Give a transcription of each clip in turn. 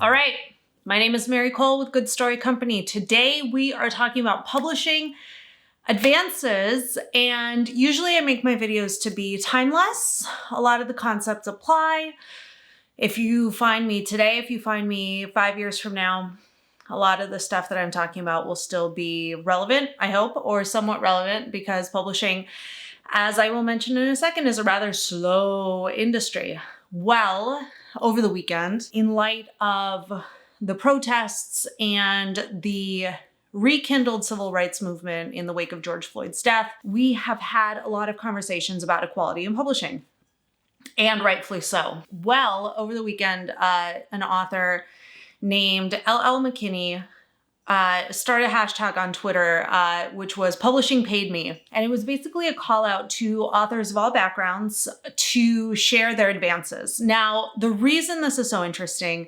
All right, my name is Mary Cole with Good Story Company. Today we are talking about publishing advances, and usually I make my videos to be timeless. A lot of the concepts apply. If you find me today, if you find me 5 years from now, a lot of the stuff that I'm talking about will still be relevant, I hope, or somewhat relevant, because publishing, as I will mention in a second, is a rather slow industry. Well, over the weekend, in light of the protests and the rekindled civil rights movement in the wake of George Floyd's death, we have had a lot of conversations about equality in publishing, and rightfully so. Well, over the weekend, an author named L.L. McKinney started a hashtag on Twitter, which was Publishing Paid Me. And it was basically a call out to authors of all backgrounds to share their advances. Now, the reason this is so interesting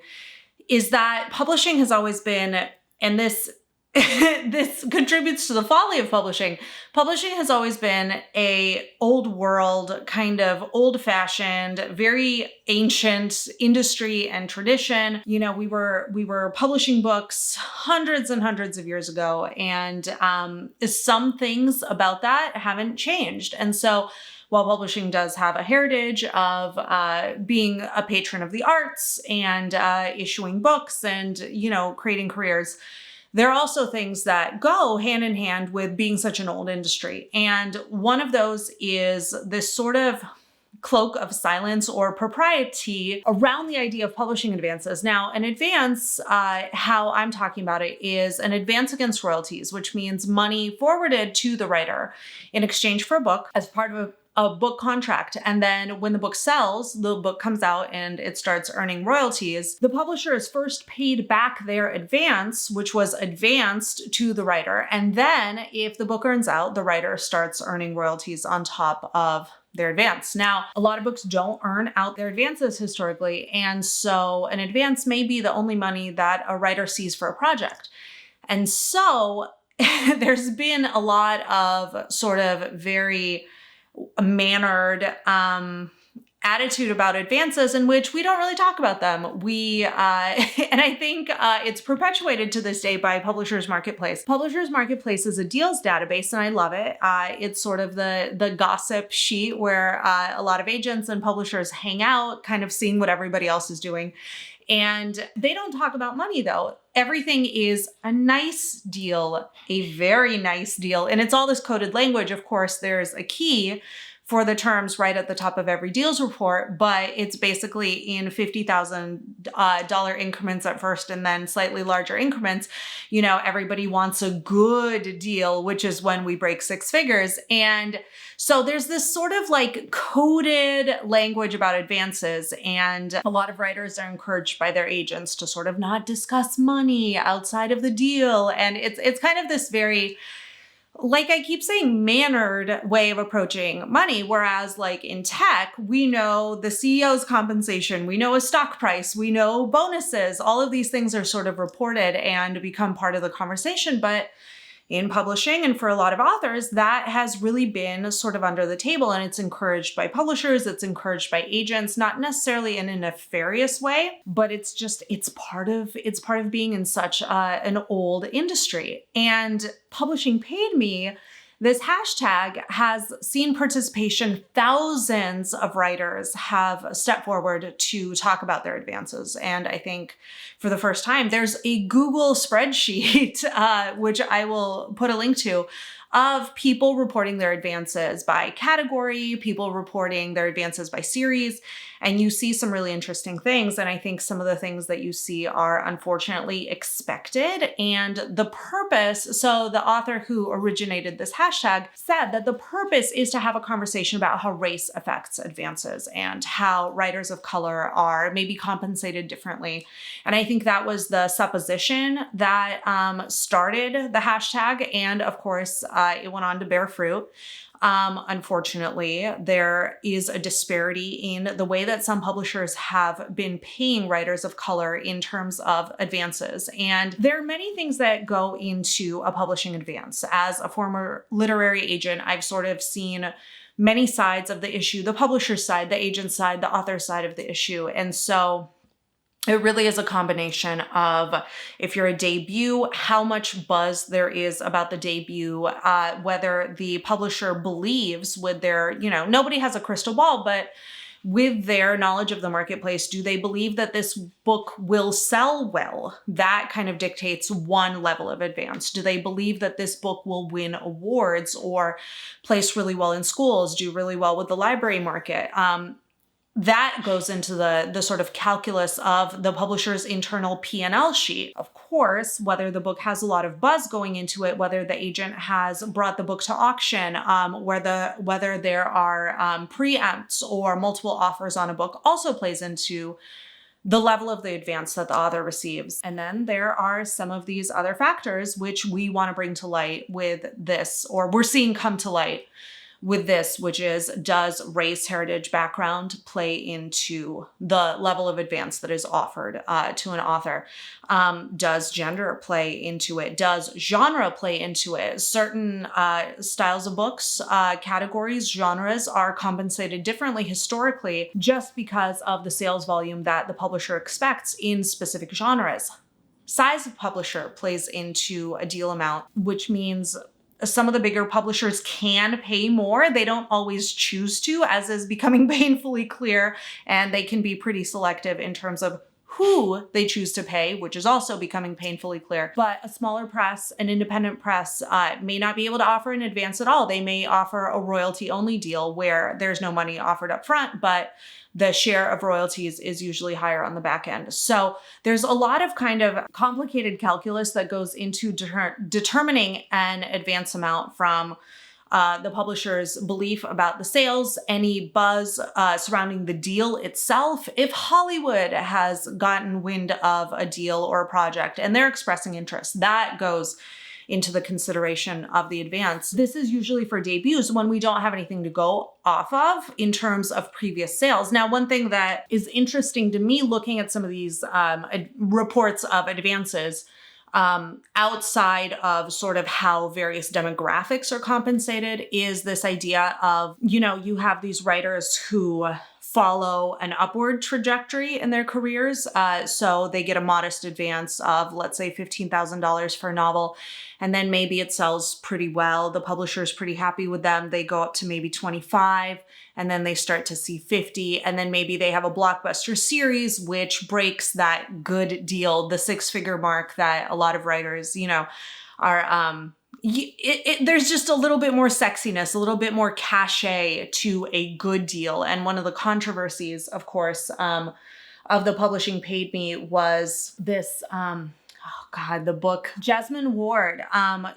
is that publishing has always been, and this this contributes to the folly of publishing. Publishing has always been a old world, kind of old-fashioned, very ancient industry and tradition. You know, we were publishing books hundreds and hundreds of years ago, and some things about that haven't changed. And so while publishing does have a heritage of being a patron of the arts and issuing books and, you know, creating careers, there are also things that go hand in hand with being such an old industry. And one of those is this sort of cloak of silence or propriety around the idea of publishing advances. Now, an advance, how I'm talking about it, is an advance against royalties, which means money forwarded to the writer in exchange for a book as part of a book contract. And then when the book sells, the book comes out and it starts earning royalties, the publisher is first paid back their advance, which was advanced to the writer. And then if the book earns out, the writer starts earning royalties on top of their advance. Now, a lot of books don't earn out their advances historically. And so an advance may be the only money that a writer sees for a project. And so there's been a lot of sort of very mannered attitude about advances in which we don't really talk about them. And I think it's perpetuated to this day by Publishers Marketplace. Publishers Marketplace is a deals database, and I love it. It's sort of the gossip sheet where a lot of agents and publishers hang out, kind of seeing what everybody else is doing. And they don't talk about money, though. Everything is a nice deal, a very nice deal. And it's all this coded language. Of course, there's a key for the terms right at the top of every deals report, but it's basically in $50,000 increments at first and then slightly larger increments. You know, everybody wants a good deal, which is when we break six figures. And so there's this sort of like coded language about advances, and a lot of writers are encouraged by their agents to sort of not discuss money outside of the deal. And it's kind of this very, like I keep saying, mannered way of approaching money. Whereas like in tech, we know the CEO's compensation, we know a stock price, we know bonuses, all of these things are sort of reported and become part of the conversation. But in publishing, and for a lot of authors, that has really been sort of under the table, and it's encouraged by publishers, it's encouraged by agents, not necessarily in a nefarious way, but it's part of being in such an old industry. And Publishing Paid Me, this hashtag has seen participation. Thousands of writers have stepped forward to talk about their advances. And I think for the first time, there's a Google spreadsheet, which I will put a link to, of people reporting their advances by category, people reporting their advances by series, and you see some really interesting things. And I think some of the things that you see are unfortunately expected. And the purpose, so the author who originated this hashtag said that the purpose is to have a conversation about how race affects advances and how writers of color are maybe compensated differently. And I think that was the supposition that started the hashtag. And of course, it went on to bear fruit. Unfortunately, there is a disparity in the way that some publishers have been paying writers of color in terms of advances. And there are many things that go into a publishing advance. As a former literary agent, I've sort of seen many sides of the issue, the publisher side, the agent side, the author side of the issue. And so It really is a combination of, if you're a debut, how much buzz there is about the debut, whether the publisher believes with their, nobody has a crystal ball, but with their knowledge of the marketplace, do they believe that this book will sell well? That kind of dictates one level of advance. Do they believe that this book will win awards or place really well in schools, do really well with the library market? That goes into the sort of calculus of the publisher's internal P&L sheet. Of course, whether the book has a lot of buzz going into it, whether the agent has brought the book to auction, whether there are preempts or multiple offers on a book also plays into the level of the advance that the author receives. And then there are some of these other factors which we want to bring to light with this, or we're seeing come to light with this, which is, does race, heritage, background play into the level of advance that is offered to an author? Does gender play into it? Does genre play into it? Certain styles of books, categories, genres are compensated differently historically just because of the sales volume that the publisher expects in specific genres. Size of publisher plays into a deal amount, which means some of the bigger publishers can pay more. They don't always choose to, as is becoming painfully clear, and they can be pretty selective in terms of who they choose to pay, which is also becoming painfully clear. But a smaller press, an independent press, may not be able to offer an advance at all. They may offer a royalty-only deal where there's no money offered up front, but the share of royalties is usually higher on the back end. So there's a lot of kind of complicated calculus that goes into determining an advance amount, from the publisher's belief about the sales, any buzz surrounding the deal itself. If Hollywood has gotten wind of a deal or a project and they're expressing interest, that goes into the consideration of the advance. This is usually for debuts when we don't have anything to go off of in terms of previous sales. Now, one thing that is interesting to me looking at some of these reports of advances, outside of sort of how various demographics are compensated, is this idea of, you have these writers who follow an upward trajectory in their careers. So they get a modest advance of, let's say, $15,000 for a novel. And then maybe it sells pretty well. The publisher is pretty happy with them. They go up to maybe 25, and then they start to see 50. And then maybe they have a blockbuster series, which breaks that good deal, the six-figure mark that a lot of writers, are, there's just a little bit more sexiness, a little bit more cachet to a good deal. And one of the controversies, of course, of the publishing paid me was this, the book, Jasmine Ward.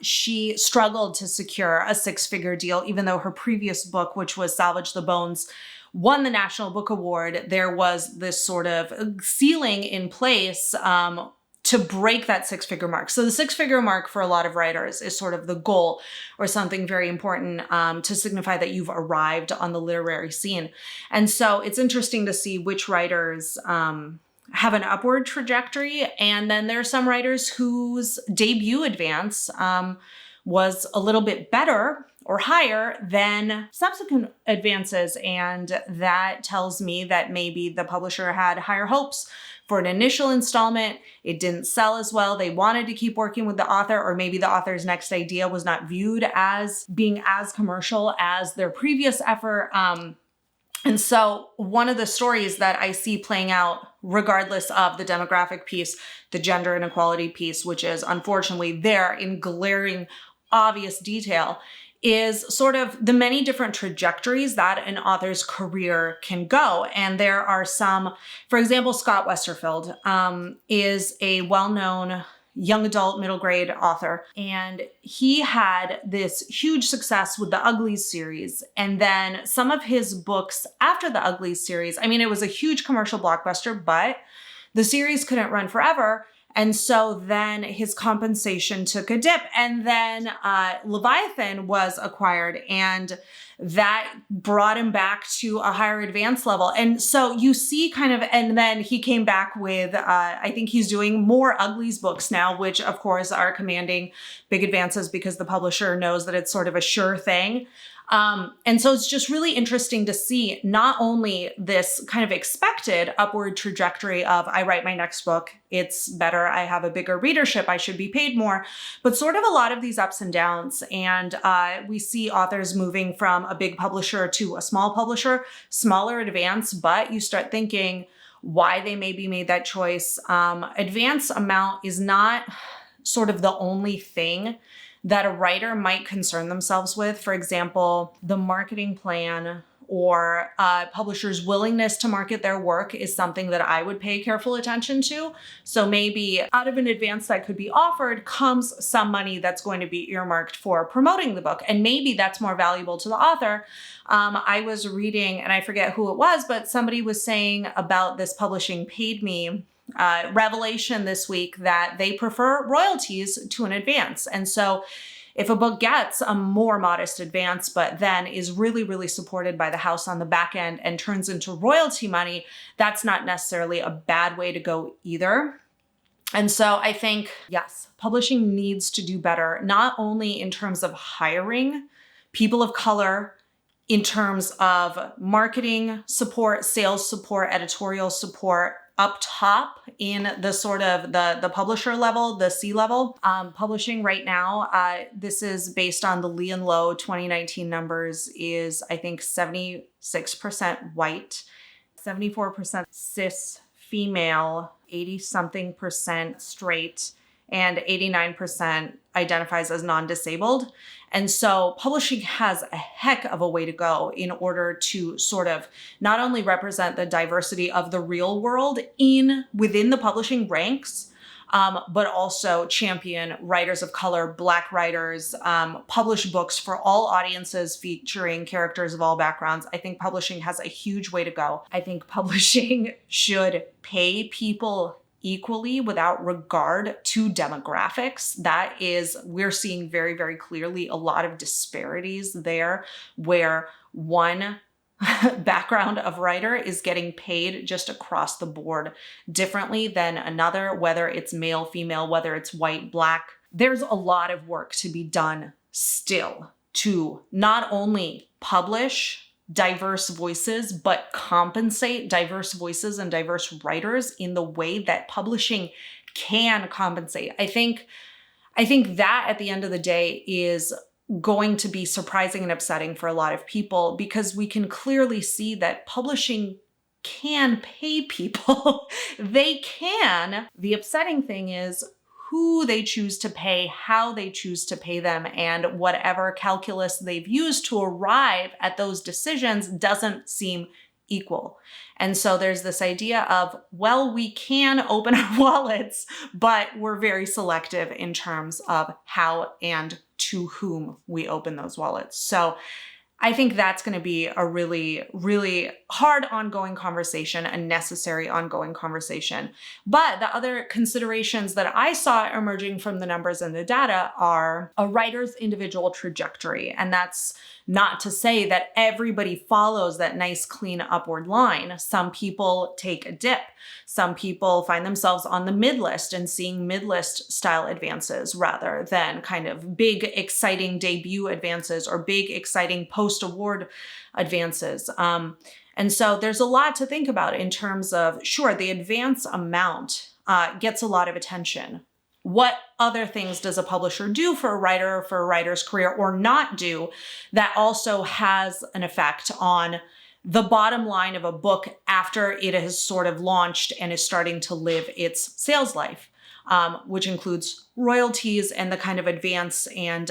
She struggled to secure a six-figure deal, even though her previous book, which was Salvage the Bones, won the National Book Award. There was this sort of ceiling in place, to break that six-figure mark. So the six-figure mark for a lot of writers is sort of the goal, or something very important to signify that you've arrived on the literary scene. And so it's interesting to see which writers have an upward trajectory. And then there are some writers whose debut advance was a little bit better or higher than subsequent advances. And that tells me that maybe the publisher had higher hopes for an initial installment. It didn't sell as well. They wanted to keep working with the author, or maybe the author's next idea was not viewed as being as commercial as their previous effort. And so one of the stories that I see playing out, regardless of the demographic piece, the gender inequality piece, which is unfortunately there in glaring, obvious detail, is sort of the many different trajectories that an author's career can go. And there are some, for example, Scott Westerfeld is a well-known young adult middle grade author. And he had this huge success with the Uglies series. And then some of his books after the Uglies series, it was a huge commercial blockbuster, but the series couldn't run forever. And so then his compensation took a dip, and then Leviathan was acquired, and that brought him back to a higher advance level. And so you see and then he came back with, I think he's doing more Uglies books now, which of course are commanding big advances because the publisher knows that it's sort of a sure thing. And so it's just really interesting to see not only this kind of expected upward trajectory of I write my next book, it's better, I have a bigger readership, I should be paid more, but sort of a lot of these ups and downs. And we see authors moving from a big publisher to a small publisher, smaller advance, but you start thinking why they maybe made that choice. Advance amount is not sort of the only thing that a writer might concern themselves with. For example, the marketing plan or a publisher's willingness to market their work is something that I would pay careful attention to. So maybe out of an advance that could be offered comes some money that's going to be earmarked for promoting the book. And maybe that's more valuable to the author. I was reading, and I forget who it was, but somebody was saying about this publishing paid me revelation this week that they prefer royalties to an advance. And so if a book gets a more modest advance, but then is really, really supported by the house on the back end and turns into royalty money, that's not necessarily a bad way to go either. And so I think, yes, publishing needs to do better, not only in terms of hiring people of color, in terms of marketing support, sales support, editorial support, up top in the sort of the publisher level, the C level. Publishing right now, this is based on the Lee and Low 2019 numbers, is I think 76% white, 74% cis female, 80-something% straight, and 89% identifies as non-disabled. And so publishing has a heck of a way to go in order to sort of not only represent the diversity of the real world within the publishing ranks, but also champion writers of color, Black writers, publish books for all audiences featuring characters of all backgrounds. I think publishing has a huge way to go. I think publishing should pay people equally without regard to demographics. That is, we're seeing very, very clearly a lot of disparities there where one background of writer is getting paid just across the board differently than another, whether it's male, female, whether it's white, Black. There's a lot of work to be done still to not only publish diverse voices, but compensate diverse voices and diverse writers in the way that publishing can compensate. I think that at the end of the day is going to be surprising and upsetting for a lot of people, because we can clearly see that publishing can pay people. They can. The upsetting thing is who they choose to pay, how they choose to pay them, and whatever calculus they've used to arrive at those decisions doesn't seem equal. And so there's this idea of, well, we can open our wallets, but we're very selective in terms of how and to whom we open those wallets. So I think that's going to be a really, really hard ongoing conversation, a necessary ongoing conversation. But the other considerations that I saw emerging from the numbers and the data are a writer's individual trajectory. And that's not to say that everybody follows that nice, clean upward line. Some people take a dip. Some people find themselves on the mid-list and seeing mid-list style advances rather than kind of big, exciting debut advances or big, exciting post-award advances. And so there's a lot to think about in terms of, sure, the advance amount gets a lot of attention. What other things does a publisher do for a writer, for a writer's career, or not do that also has an effect on the bottom line of a book after it has sort of launched and is starting to live its sales life, which includes royalties and the kind of advance and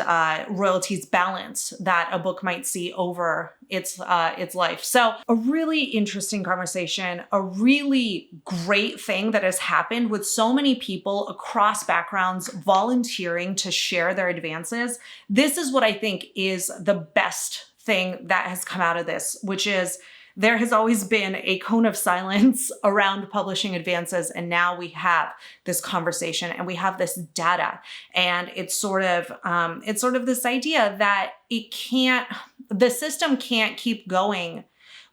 royalties balance that a book might see over its life. So a really interesting conversation, a really great thing that has happened with so many people across backgrounds volunteering to share their advances. This is what I think is the best thing that has come out of this, which is there has always been a cone of silence around publishing advances, and now we have this conversation and we have this data, and it's sort of this idea that the system can't keep going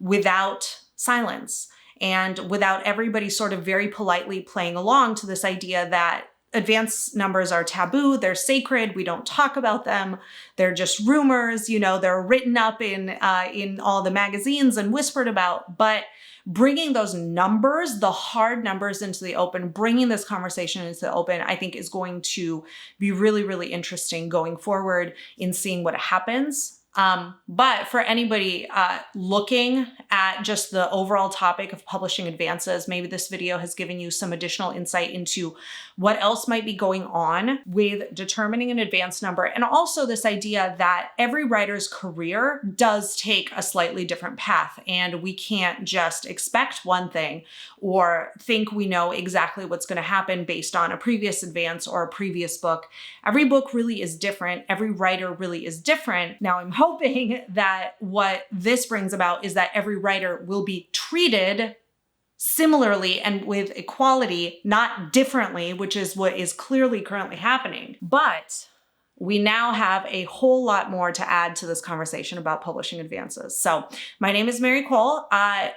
without silence and without everybody sort of very politely playing along to this idea that advance numbers are taboo, they're sacred, we don't talk about them, they're just rumors, you know, they're written up in all the magazines and whispered about, but bringing those numbers, the hard numbers into the open, bringing this conversation into the open, I think is going to be really, really interesting going forward in seeing what happens. But for anybody looking at just the overall topic of publishing advances, maybe this video has given you some additional insight into what else might be going on with determining an advance number. And also this idea that every writer's career does take a slightly different path, and we can't just expect one thing or think we know exactly what's going to happen based on a previous advance or a previous book. Every book really is different. Every writer really is different. Now, I'm hoping that what this brings about is that every writer will be treated similarly and with equality, not differently, which is what is clearly currently happening. But we now have a whole lot more to add to this conversation about publishing advances. So my name is Mary Cole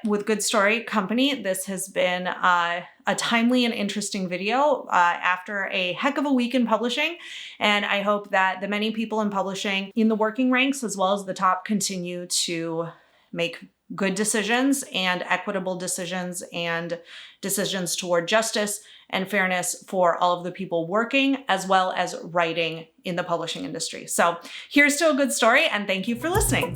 with Good Story Company. This has been a timely and interesting video after a heck of a week in publishing. And I hope that the many people in publishing in the working ranks as well as the top continue to make good decisions and equitable decisions and decisions toward justice and fairness for all of the people working as well as writing in the publishing industry. So here's to a good story, and thank you for listening.